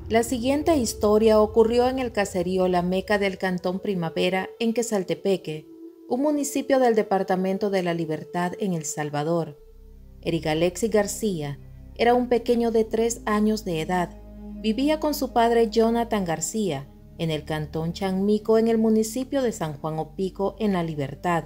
La siguiente historia ocurrió en el caserío La Meca del Cantón Primavera en Quesaltepeque, un municipio del Departamento de la Libertad en El Salvador. Eric Alexis García era un pequeño de 3 años de edad. Vivía con su padre Jonathan García en el Cantón Chanmico en el municipio de San Juan Opico en La Libertad,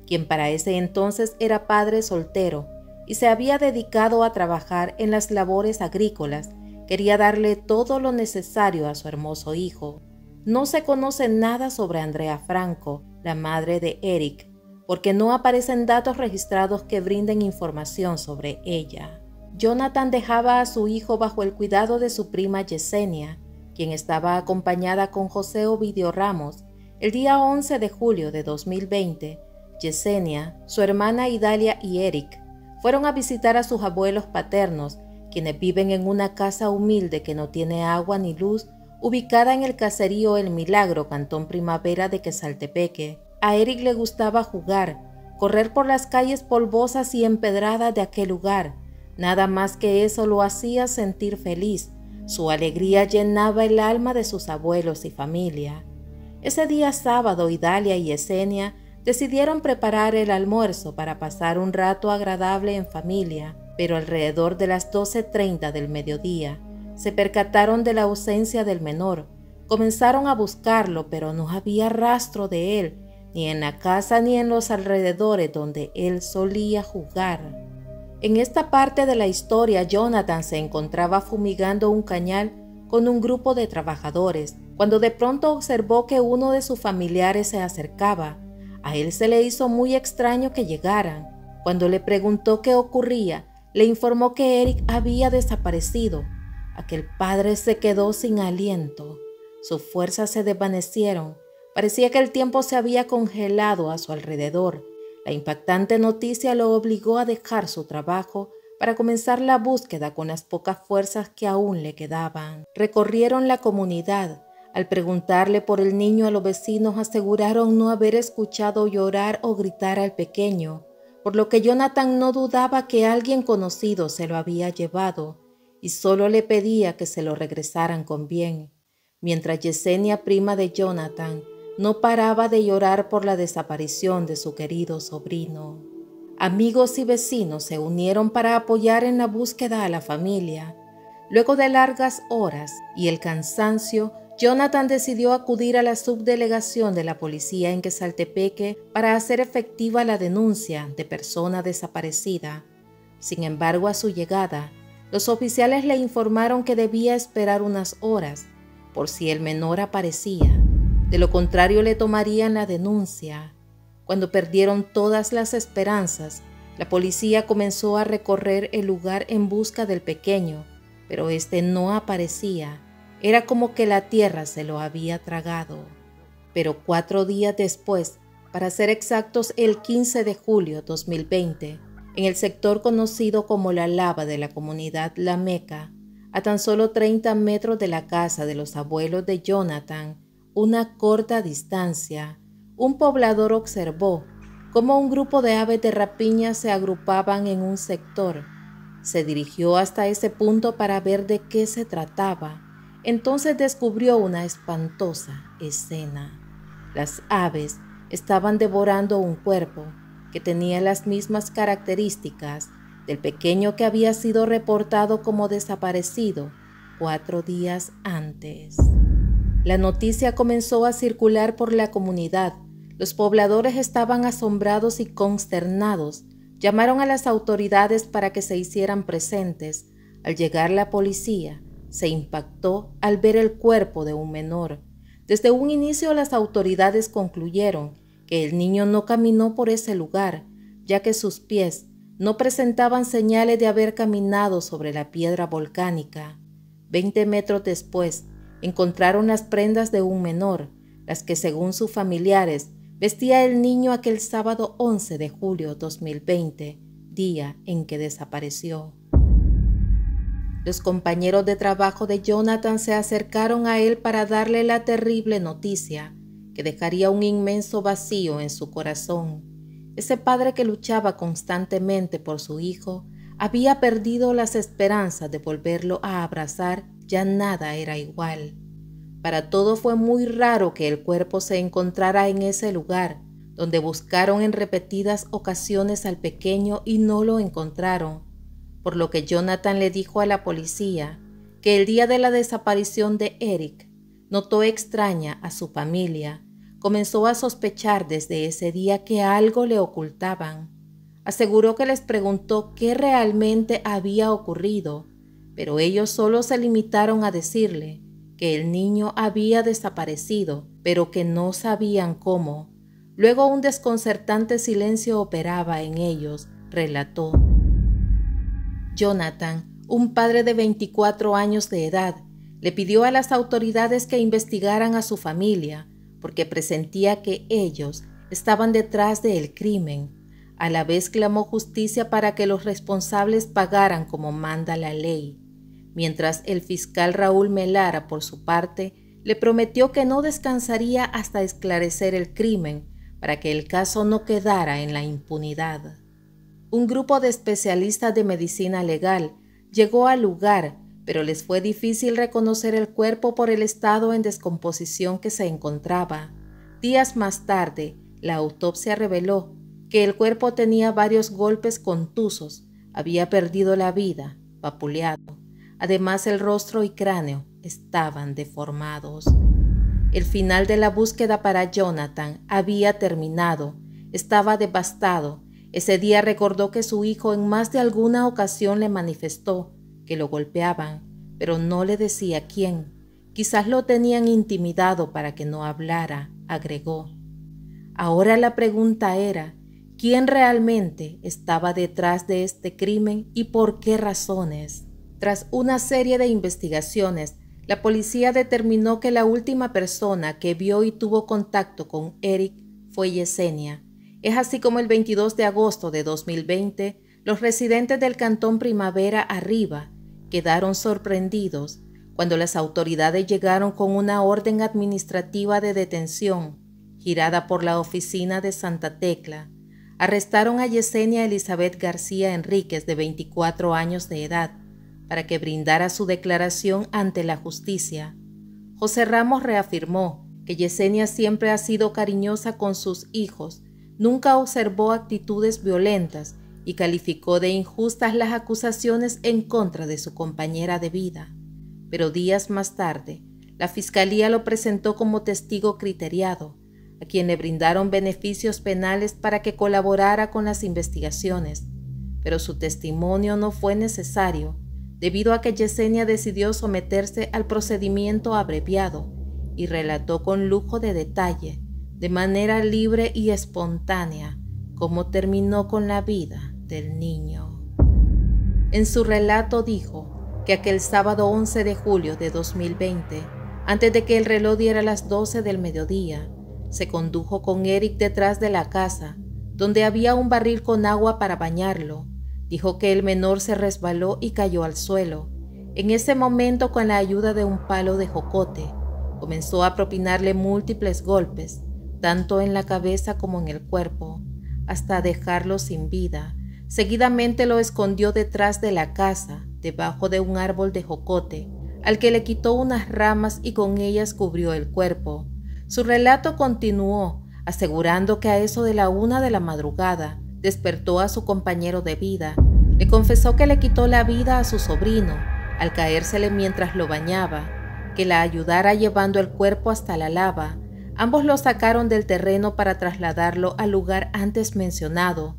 quien para ese entonces era padre soltero y se había dedicado a trabajar en las labores agrícolas. Quería darle todo lo necesario a su hermoso hijo. No se conoce nada sobre Andrea Franco, la madre de Eric, porque no aparecen datos registrados que brinden información sobre ella. Jonathan dejaba a su hijo bajo el cuidado de su prima Yesenia, quien estaba acompañada con José Ovidio Ramos. El día 11 de julio de 2020, Yesenia, su hermana Idalia y Eric fueron a visitar a sus abuelos paternos, quienes viven en una casa humilde que no tiene agua ni luz, ubicada en el caserío El Milagro, Cantón Primavera de Quesaltepeque. A Eric le gustaba jugar, correr por las calles polvosas y empedradas de aquel lugar. Nada más que eso lo hacía sentir feliz. Su alegría llenaba el alma de sus abuelos y familia. Ese día sábado, Idalia y Yesenia decidieron preparar el almuerzo para pasar un rato agradable en familia, pero alrededor de las 12:30 del mediodía se percataron de la ausencia del menor. Comenzaron a buscarlo, pero no había rastro de él, ni en la casa ni en los alrededores donde él solía jugar. En esta parte de la historia, Jonathan se encontraba fumigando un cañal con un grupo de trabajadores, cuando de pronto observó que uno de sus familiares se acercaba. A él se le hizo muy extraño que llegaran. Cuando le preguntó qué ocurría, le informó que Eric había desaparecido. Aquel padre se quedó sin aliento. Sus fuerzas se desvanecieron. Parecía que el tiempo se había congelado a su alrededor. La impactante noticia lo obligó a dejar su trabajo para comenzar la búsqueda con las pocas fuerzas que aún le quedaban. Recorrieron la comunidad. Al preguntarle por el niño, a los vecinos aseguraron no haber escuchado llorar o gritar al pequeño, por lo que Jonathan no dudaba que alguien conocido se lo había llevado y solo le pedía que se lo regresaran con bien. Mientras Yesenia, prima de Jonathan, no paraba de llorar por la desaparición de su querido sobrino. Amigos y vecinos se unieron para apoyar en la búsqueda a la familia. Luego de largas horas y el cansancio, Jonathan decidió acudir a la subdelegación de la policía en Quesaltepeque para hacer efectiva la denuncia de persona desaparecida. Sin embargo, a su llegada, los oficiales le informaron que debía esperar unas horas por si el menor aparecía. De lo contrario, le tomarían la denuncia. Cuando perdieron todas las esperanzas, la policía comenzó a recorrer el lugar en busca del pequeño, pero este no aparecía. Era como que la tierra se lo había tragado. Pero 4 días después, para ser exactos el 15 de julio 2020, en el sector conocido como La Lava de la comunidad La Meca, a tan solo 30 metros de la casa de los abuelos de Jonathan, una corta distancia, un poblador observó cómo un grupo de aves de rapiña se agrupaban en un sector. Se dirigió hasta ese punto para ver de qué se trataba. Entonces descubrió una espantosa escena. Las aves estaban devorando un cuerpo que tenía las mismas características del pequeño que había sido reportado como desaparecido 4 días antes. La noticia comenzó a circular por la comunidad. Los pobladores estaban asombrados y consternados. Llamaron a las autoridades para que se hicieran presentes. Al llegar la policía, se impactó al ver el cuerpo de un menor. Desde un inicio, las autoridades concluyeron que el niño no caminó por ese lugar, ya que sus pies no presentaban señales de haber caminado sobre la piedra volcánica. 20 metros después, encontraron las prendas de un menor, las que según sus familiares vestía el niño aquel sábado 11 de julio 2020, día en que desapareció. Los compañeros de trabajo de Jonathan se acercaron a él para darle la terrible noticia, que dejaría un inmenso vacío en su corazón. Ese padre que luchaba constantemente por su hijo había perdido las esperanzas de volverlo a abrazar ya nada era igual. Para todo fue muy raro que el cuerpo se encontrara en ese lugar, donde buscaron en repetidas ocasiones al pequeño y no lo encontraron, por lo que Jonathan le dijo a la policía que el día de la desaparición de Eric notó extraña a su familia. Comenzó a sospechar desde ese día que algo le ocultaban. Aseguró que les preguntó qué realmente había ocurrido, pero ellos solo se limitaron a decirle que el niño había desaparecido, pero que no sabían cómo. Luego un desconcertante silencio operaba en ellos, relató. Jonathan, un padre de 24 años de edad, le pidió a las autoridades que investigaran a su familia, porque presentía que ellos estaban detrás del crimen. A la vez clamó justicia para que los responsables pagaran como manda la ley, mientras el fiscal Raúl Melara, por su parte, le prometió que no descansaría hasta esclarecer el crimen para que el caso no quedara en la impunidad. Un grupo de especialistas de medicina legal llegó al lugar, pero les fue difícil reconocer el cuerpo por el estado en descomposición que se encontraba. Días más tarde, la autopsia reveló que el cuerpo tenía varios golpes contusos, había perdido la vida, vapuleado. Además, el rostro y cráneo estaban deformados. El final de la búsqueda para Jonathan había terminado. Estaba devastado. Ese día recordó que su hijo en más de alguna ocasión le manifestó que lo golpeaban, pero no le decía quién. Quizás lo tenían intimidado para que no hablara, agregó. Ahora la pregunta era, ¿quién realmente estaba detrás de este crimen y por qué razones? Tras una serie de investigaciones, la policía determinó que la última persona que vio y tuvo contacto con Eric fue Yesenia. Es así como el 22 de agosto de 2020, los residentes del Cantón Primavera Arriba quedaron sorprendidos cuando las autoridades llegaron con una orden administrativa de detención girada por la oficina de Santa Tecla. Arrestaron a Yesenia Elizabeth García Enríquez, de 24 años de edad, para que brindara su declaración ante la justicia. José Ramos reafirmó que Yesenia siempre ha sido cariñosa con sus hijos, nunca observó actitudes violentas y calificó de injustas las acusaciones en contra de su compañera de vida. Pero días más tarde, la Fiscalía lo presentó como testigo criteriado, a quien le brindaron beneficios penales para que colaborara con las investigaciones. Pero su testimonio no fue necesario, debido a que Yesenia decidió someterse al procedimiento abreviado y relató con lujo de detalle, de manera libre y espontánea, cómo terminó con la vida del niño. En su relato dijo que aquel sábado 11 de julio de 2020, antes de que el reloj diera las 12 del mediodía, se condujo con Eric detrás de la casa, donde había un barril con agua para bañarlo. Dijo que el menor se resbaló y cayó al suelo. En ese momento, con la ayuda de un palo de jocote, comenzó a propinarle múltiples golpes, tanto en la cabeza como en el cuerpo, hasta dejarlo sin vida. Seguidamente lo escondió detrás de la casa, debajo de un árbol de jocote, al que le quitó unas ramas y con ellas cubrió el cuerpo. Su relato continuó, asegurando que a eso de la 1 de la madrugada despertó a su compañero de vida. Le confesó que le quitó la vida a su sobrino al caérsele mientras lo bañaba, que la ayudara llevando el cuerpo hasta la lava. Ambos lo sacaron del terreno para trasladarlo al lugar antes mencionado.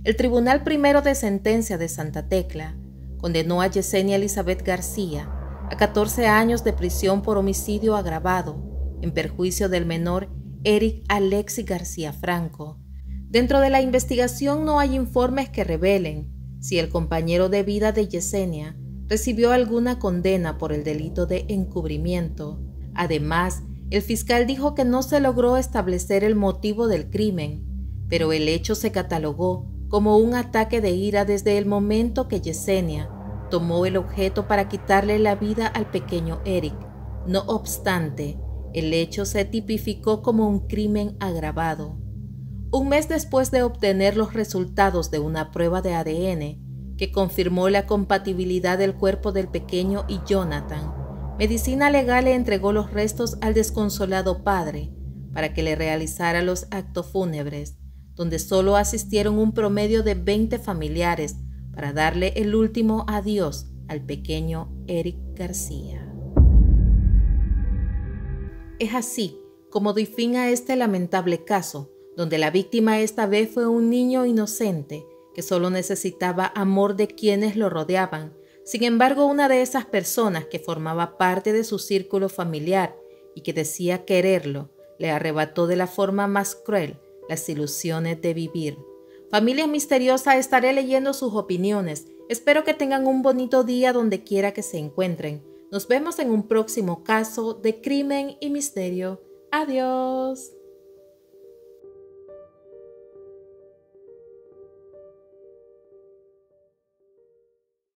El Tribunal Primero de Sentencia de Santa Tecla condenó a Yesenia Elizabeth García a 14 años de prisión por homicidio agravado en perjuicio del menor Eric Alexis García Franco. Dentro de la investigación no hay informes que revelen si el compañero de vida de Yesenia recibió alguna condena por el delito de encubrimiento. Además, el fiscal dijo que no se logró establecer el motivo del crimen, pero el hecho se catalogó como un ataque de ira desde el momento que Yesenia tomó el objeto para quitarle la vida al pequeño Eric. No obstante, el hecho se tipificó como un crimen agravado. Un mes después de obtener los resultados de una prueba de ADN que confirmó la compatibilidad del cuerpo del pequeño y Jonathan, Medicina Legal le entregó los restos al desconsolado padre para que le realizara los actos fúnebres, donde solo asistieron un promedio de 20 familiares para darle el último adiós al pequeño Eric García. Es así como doy fin a este lamentable caso, donde la víctima esta vez fue un niño inocente que solo necesitaba amor de quienes lo rodeaban. Sin embargo, una de esas personas que formaba parte de su círculo familiar y que decía quererlo, le arrebató de la forma más cruel las ilusiones de vivir. Familia Misteriosa, estaré leyendo sus opiniones. Espero que tengan un bonito día donde quiera que se encuentren. Nos vemos en un próximo caso de crimen y misterio. Adiós.